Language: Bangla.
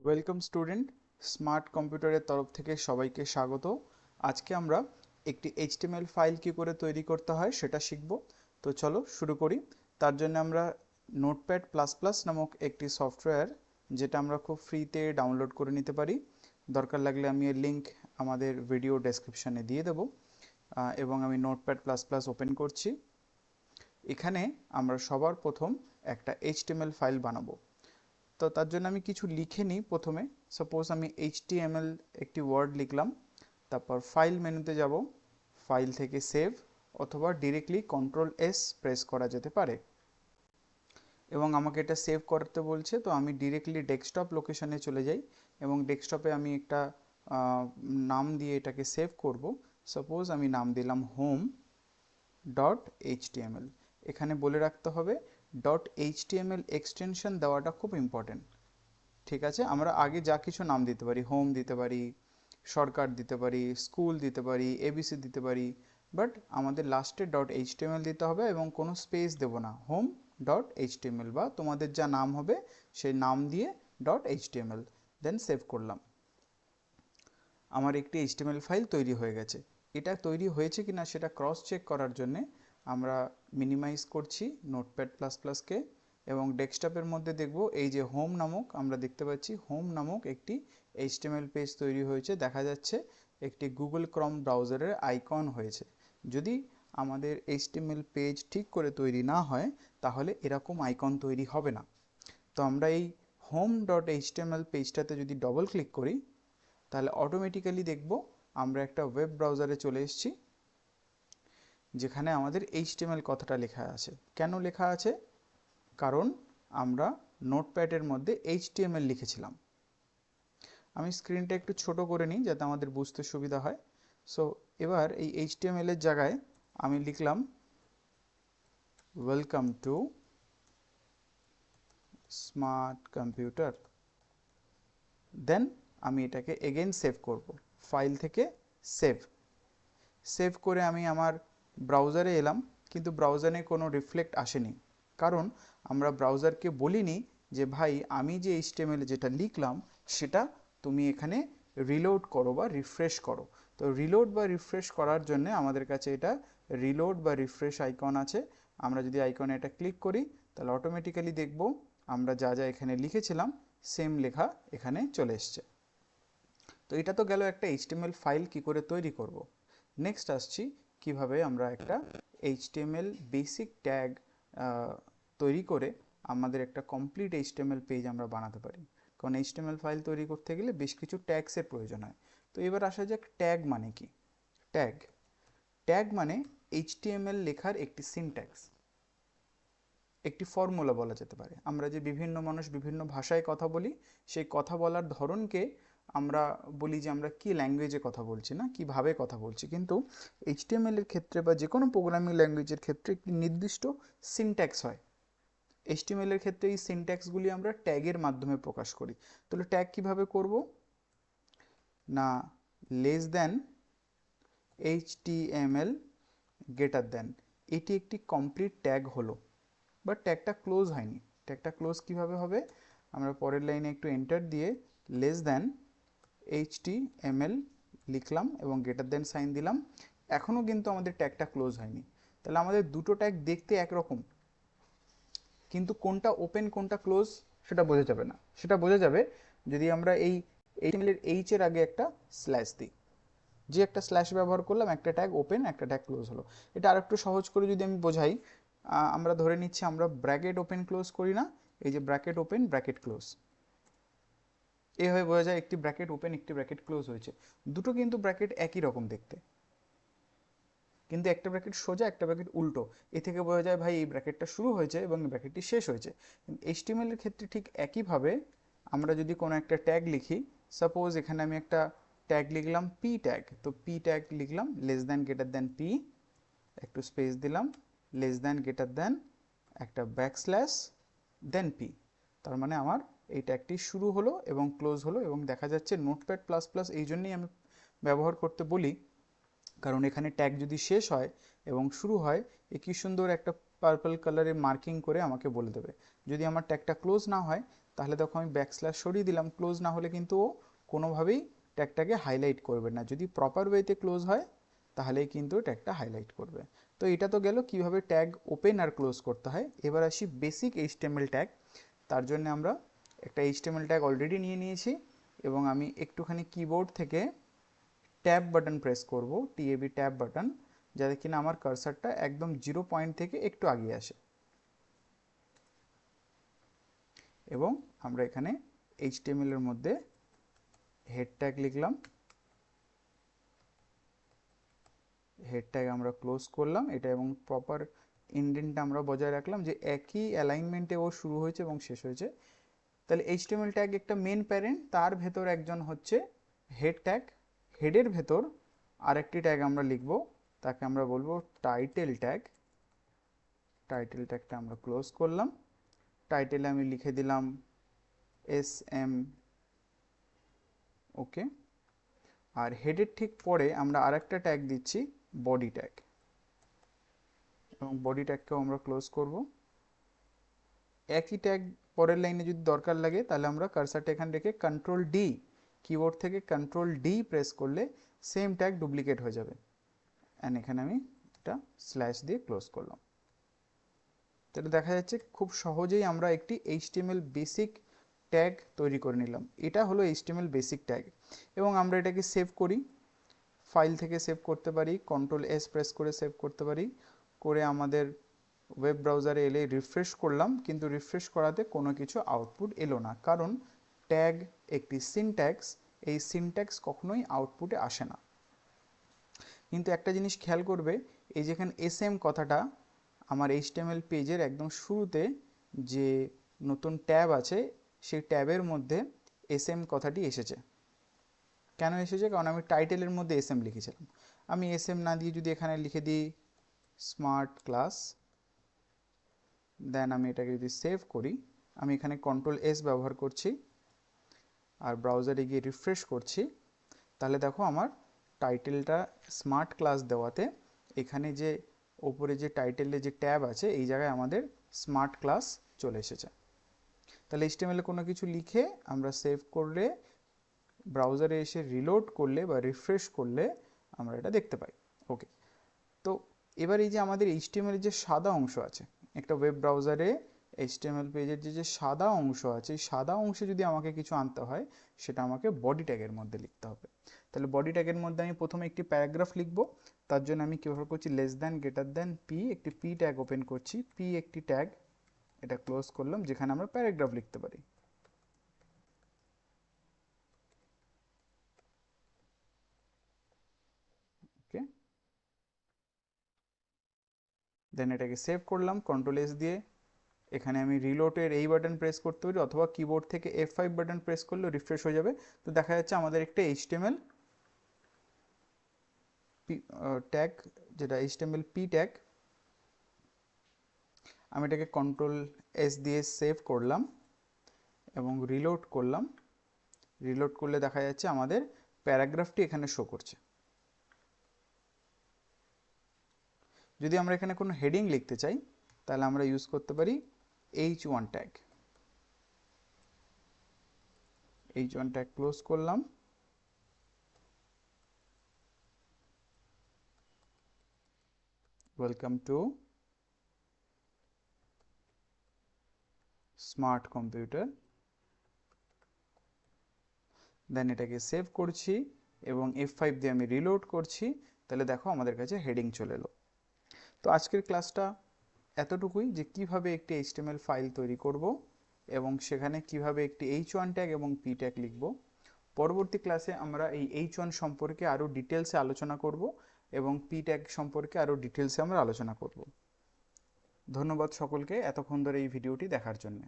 ওয়েলকাম স্টুডেন্ট, স্মার্ট কম্পিউটারের তরফ থেকে সবাইকে স্বাগত। আজকে আমরা একটি এইচটিএমএল ফাইল কি করে তৈরি করতে হয় সেটা শিখব। তো চলো শুরু করি। তার জন্য আমরা নোটপ্যাড প্লাস প্লাস নামক একটি সফটওয়্যার, যেটা আমরা খুব ফ্রিতে ডাউনলোড করে নিতে পারি। দরকার লাগলে আমি এর লিঙ্ক আমাদের ভিডিও ডেসক্রিপশানে দিয়ে দেবো। এবং আমি নোটপ্যাড প্লাস প্লাস ওপেন করছি। এখানে আমরা সবার প্রথম একটা এইচটিএমএল ফাইল বানাবো। তো তার জন্য আমি কিছু লিখে নিই প্রথমে। সাপোজ আমি এইচটিএমএল একটি ওয়ার্ড লিখলাম, তারপর ফাইল মেনুতে যাব, ফাইল থেকে সেভ, অথবা ডিরেক্টলি কন্ট্রোল এস প্রেস করা যেতে পারে। এবং আমাকে এটা সেভ করতে বলছে, তো আমি ডিরেক্টলি ডেস্কটপ লোকেশনে চলে যাই এবং ডেস্কটপে আমি একটা নাম দিয়ে এটাকে সেভ করব। সাপোজ আমি নাম দিলাম হোম ডট এইচটিএমএল। এখানে বলে রাখতে হবে ডট এইচটিএমএল এক্সটেনশন দেওয়াটা খুব ইম্পর্টেন্ট। ঠিক আছে, আমরা আগে যা কিছু নাম দিতে পারি, হোম দিতে পারি, সরকার দিতে পারি, স্কুল দিতে পারি, এবিসি দিতে পারি, বাট আমাদের লাস্টে ডট এইচটিএমএল দিতে হবে এবং কোনো স্পেস দেবো না। হোম ডট এইচটিএমএল বা তোমাদের যা নাম হবে সেই নাম দিয়ে ডট এইচটিএমএল, দেন সেভ করলাম। আমার একটি এইচটিএমএল ফাইল তৈরি হয়ে গেছে। এটা তৈরি হয়েছে কিনা সেটা ক্রস চেক করার জন্যে আমরা মিনিমাইজ করছি নোটপ্যাড প্লাস প্লাসকে এবং ডেস্কটপের মধ্যে দেখব এই যে হোম নামক, আমরা দেখতে পাচ্ছি হোম নামক একটি এইচটিএমএল পেজ তৈরি হয়েছে। দেখা যাচ্ছে একটি গুগল ক্রোম ব্রাউজারের আইকন হয়েছে। যদি আমাদের এইচটিএমএল পেজ ঠিক করে তৈরি না হয় তাহলে এরকম আইকন তৈরি হবে না। তো আমরা এই হোম ডট এইচটিএমএল পেজটাতে যদি ডবল ক্লিক করি তাহলে অটোমেটিক্যালি দেখব আমরা একটা ওয়েব ব্রাউজারে চলে এসেছি, যেখানে আমাদের এইচটিএমএল কথাটা লেখা আছে। কেন লেখা আছে? কারণ আমরা নোটপ্যাডের মধ্যে এইচটিএমএল লিখেছিলাম। আমি স্ক্রিনটা একটু ছোট করে নিই যাতে আমাদের বুঝতে সুবিধা হয়। সো এবার এই এইচটিএমএল এর জায়গায় আমি লিখলাম ওয়েলকাম টু স্মার্ট কম্পিউটার। দেন আমি এটাকে এগেইন সেভ করব, ফাইল থেকে সেভ। সেভ করে আমি আমার ব্রাউজারে এলাম, কিন্তু ব্রাউজারে কোনো রিফ্লেক্ট আসেনি। কারণ আমরা ব্রাউজারকে বলিনি যে ভাই আমি যে এইচটিএমএল যেটা লিখলাম সেটা তুমি এখানে রিলোড করো বা রিফ্রেশ করো। তো রিলোড বা রিফ্রেশ করার জন্য আমাদের কাছে এটা রিলোড বা রিফ্রেশ আইকন আছে। আমরা যদি আইকনে এটা ক্লিক করি তাহলে অটোমেটিক্যালি দেখব আমরা যা যা এখানে লিখেছিলাম সেম লেখা এখানে চলে এসছে। তো এটা তো গেল একটা এইচটিএমএল ফাইল কি করে তৈরি করব। নেক্সট আসছি কিভাবে আমরা একটা এইচটিএমএল বেসিক ট্যাগ তৈরি করে আমাদের একটা কমপ্লিট এইচটিএমএল পেজ আমরা বানাতে পারি। কারণ এইচটিএমএল ফাইল তৈরি করতে গেলে বেশ কিছু ট্যাগসের প্রয়োজন হয়। তো এবার আসা যাক ট্যাগ মানে কি। ট্যাগ ট্যাগ মানে এইচটিএমএল লেখার একটি সিনট্যাক্স, একটি ফর্মুলা বলা যেতে পারে। আমরা যে বিভিন্ন মানুষ বিভিন্ন ভাষায় কথা বলি, সেই কথা বলার ধরনকে আমরা বলি যে আমরা কি ল্যাঙ্গুয়েজে কথা বলছি, না কিভাবে কথা বলছি। কিন্তু এইচটিএমএল এর ক্ষেত্রে বা যে কোনো প্রোগ্রামিং ল্যাঙ্গুয়েজের ক্ষেত্রে একটি নির্দিষ্ট সিনট্যাক্স হয়। এইচটিএমএল এর ক্ষেত্রে এই সিনট্যাক্সগুলি আমরা ট্যাগের মাধ্যমে প্রকাশ করি। তাহলে ট্যাগ কিভাবে করব না, less than HTML greater than, এটি একটি কমপ্লিট ট্যাগ হলো, বাট ট্যাগটা ক্লোজ হয়নি। ট্যাগটা ক্লোজ কিভাবে হবে? আমরা পরের লাইনে একটু এন্টার দিয়ে লেস দ্যান এইচটিএমএল লিখলাম এবং গ্রেটার দ্যান সাইন দিলাম। এখনও কিন্তু আমাদের ট্যাগটা ক্লোজ হয়নি। তাহলে আমাদের দুটো ট্যাগ দেখতে একরকম, কিন্তু কোনটা ওপেন কোনটা ক্লোজ সেটা বোঝা যাবে না। সেটা বোঝা যাবে যদি আমরা এই এইচটিএমএল এর এইচ এর আগে একটা স্ল্যাশ দিই। যে একটা স্ল্যাশ ব্যবহার করলাম, একটা ট্যাগ ওপেন একটা ট্যাগ ক্লোজ হলো। এটা আরেকটু সহজ করে যদি আমি বোঝাই, আমরা ধরে নিচ্ছি আমরা ব্র্যাকেট ওপেন ক্লোজ করি না, এই যে ব্র্যাকেট ওপেন ব্র্যাকেট ক্লোজ, এইভাবে বোঝা যায় একটি ব্র্যাকেট ওপেন একটি ব্র্যাকেট ক্লোজ হয়েছে। দুটো কিন্তু ব্র্যাকেট একই রকম দেখতে, কিন্তু একটা ব্র্যাকেট সোজা একটা ব্র্যাকেট উল্টো। এ থেকে বোঝা যায় ভাই এই ব্র্যাকেটটা শুরু হয়েছে এবং এই ব্র্যাকেটটি শেষ হয়েছে। এইচটিএমএল এর ক্ষেত্রে ঠিক একইভাবে আমরা যদি কোনো একটা ট্যাগ লিখি, সাপোজ এখানে আমি একটা ট্যাগ লিখলাম পি ট্যাগ, তো পি ট্যাগ লিখলাম less than greater than P, একটু স্পেস দিলাম, লেস দ্যান গ্রেটার দ্যান একটা ব্যাকস্ল্যাশ দেন পি। তার মানে আমার এই ট্যাগটি শুরু হলো এবং ক্লোজ হলো। এবং দেখা যাচ্ছে নোটপ্যাড প্লাস প্লাস এই জন্যই আমি ব্যবহার করতে বলি, কারণ এখানে ট্যাগ যদি শেষ হয় এবং শুরু হয়, এ কি সুন্দর একটা পার্পল কালারে মার্কিং করে আমাকে বলে দেবে। যদি আমার ট্যাগটা ক্লোজ না হয় তাহলে দেখো আমি ব্যাকস্ল্যাশ সরিয়ে দিলাম, ক্লোজ না হলে কিন্তু ও কোনোভাবেই ট্যাগটাকে হাইলাইট করবে না। যদি প্রপার ওয়েতে ক্লোজ হয় তাহলেই কিন্তু ট্যাগটা হাইলাইট করবে। তো এটা তো গেল কিভাবে ট্যাগ ওপেন আর ক্লোজ করতে হয়। এবার আসি বেসিক এইচটিএমএল ট্যাগ। তার জন্য আমরা একটা এইচটিএমএল ট্যাগ অলরেডি নিয়ে নিয়েছি এবং আমি একটুখানি কিবোর্ড থেকে ট্যাব বাটন প্রেস করব, টিএবি ট্যাব বাটন, যাতে কিনা আমার কার্সারটা একদম 0 পয়েন্ট থেকে একটু আগিয়ে আসে। এবং আমরা এখানে এইচটিএমএল এর মধ্যে হেড ট্যাগ লিখলাম, হেড ট্যাগ আমরা ক্লোজ করলাম এটা, এবং প্রপার ইন্ডেন্টটা আমরা বজায় রাখলাম যে একই অ্যালাইনমেন্টে ও শুরু হয়েছে এবং শেষ হয়েছে। তাহলে এইচটিএমএল ট্যাগ একটা মেন প্যারেন্ট, তার ভেতর একজন হচ্ছে হেড ট্যাগ। হেডের ভেতর আরেকটি ট্যাগ আমরা লিখব, তাকে আমরা বলবো টাইটেল ট্যাগ। টাইটেল ট্যাগটা আমরা ক্লোজ করলাম। টাইটেলে আমি লিখে দিলাম SM, ওকে। আর হেডের ঠিক পরে আমরা আরেকটা ট্যাগ দিচ্ছি বডি ট্যাগ, এবং বডি ট্যাগকেও আমরা ক্লোজ করব। একই ট্যাগ পরের লাইনে যদি দরকার লাগে তাহলে আমরা কার্সারটা এখানে রেখে কন্ট্রোল ডি, কিবোর্ড থেকে কন্ট্রোল ডি প্রেস করলে সেম ট্যাগ ডুপ্লিকেট হয়ে যাবে। অ্যান্ড এখানে আমি এটা স্ল্যাশ দিয়ে ক্লোজ করলাম। তাহলে দেখা যাচ্ছে খুব সহজেই আমরা একটি এইচটিএমএল বেসিক ট্যাগ তৈরি করে নিলাম। এটা হলো এইচটিএমএল বেসিক ট্যাগ। এবং আমরা এটাকে সেভ করি, ফাইল থেকে সেভ করতে পারি, কন্ট্রোল এস প্রেস করে সেভ করতে পারি। করে আমাদের ওয়েব ব্রাউজারে এলে রিফ্রেশ করলাম, কিন্তু রিফ্রেশ করাতে কোনো কিছু আউটপুট এলো না, কারণ ট্যাগ একটি সিনট্যাক্স, এই সিনট্যাক্স কখনোই আউটপুটে আসে না। কিন্তু একটা জিনিস খেয়াল করবে, এই যেখানে SM কথাটা আমার এইচটিএমএল পেজের একদম শুরুতে যে নতুন ট্যাব আছে সেই ট্যাবের মধ্যে SM কথাটি এসেছে। কেন এসেছে? কারণ আমি টাইটেলের মধ্যে SM লিখেছিলাম। আমি SM না দিয়ে যদি এখানে লিখে দিই স্মার্ট ক্লাস, দেন আমি এটাকে যদি সেভ করি, আমি এখানে কন্ট্রোল S ব্যবহার করছি আর ব্রাউজারে গিয়ে রিফ্রেশ করছি, তাহলে দেখো আমার টাইটেলটা স্মার্ট ক্লাস দেওয়াতে এখানে যে ওপরে যে টাইটেলে যে ট্যাব আছে এই জায়গায় আমাদের স্মার্ট ক্লাস চলে এসেছে। তাহলে এইচটিএমএল এ কোনো কিছু লিখে আমরা সেভ করলে, ব্রাউজারে এসে রিলোড করলে বা রিফ্রেশ করলে আমরা এটা দেখতে পাই। ওকে, তো এবার এই যে আমাদের এইচটিএমএল এর যে সাদা অংশ আছে, একটা ওয়েব ব্রাউজারে এইচটিএমএল পেজের যে সাদা অংশ আছে, এই সাদা অংশে যদি আমাকে কিছু আনতে হয় সেটা আমাকে বডি ট্যাগের মধ্যে লিখতে হবে। তাহলে বডি ট্যাগের মধ্যে আমি প্রথমে একটি প্যারাগ্রাফ লিখব। তার জন্য আমি কীভাবে করছি, less than greater than P, একটি পি ট্যাগ ওপেন করছি, পি একটি ট্যাগ, এটা ক্লোজ করলাম, যেখানে আমরা প্যারাগ্রাফ লিখতে পারি। ওকে, দেন এটাকে সেভ করলাম কন্ট্রোল এস দিয়ে। এখানে আমি রিলোডের এই বাটন প্রেস করতে পারি, অথবা কিবোর্ড থেকে F5 বাটন প্রেস করলেও রিফ্রেশ হয়ে যাবে। তো দেখা যাচ্ছে আমাদের একটা এইচটিএমএল ট্যাগ, যেটা এইচটিএমএল পি ট্যাগ, আমি এটাকে কন্ট্রোল এস দিয়ে সেভ করলাম এবং রিলোড করলাম। রিলোড করলে দেখা যাচ্ছে আমাদের প্যারাগ্রাফটি এখানে শো করছে। যদি আমরা এখানে কোনো হেডিং লিখতে চাই তাহলে আমরা ইউজ করতে পারি H1 tag. H1 tag close করলাম। Welcome to smart computer. Then এটাকে সেভ করছি এবং F5 দিয়ে আমি রিলোড করছি, তাহলে দেখো আমাদের কাছে হেডিং চলে এলো। তো আজকের ক্লাসটা এতটুকুই, যে কিভাবে একটি এইচটিএমএল ফাইল তৈরি করব এবং সেখানে কিভাবে একটি H1 ট্যাগ এবং P ট্যাগ লিখব। পরবর্তী ক্লাসে আমরা এই H1 সম্পর্কে আরও ডিটেলসে আলোচনা করব এবং P ট্যাগ সম্পর্কে আরও ডিটেলসে আমরা আলোচনা করব। ধন্যবাদ সকলকে এতক্ষণ ধরে এই ভিডিওটি দেখার জন্য।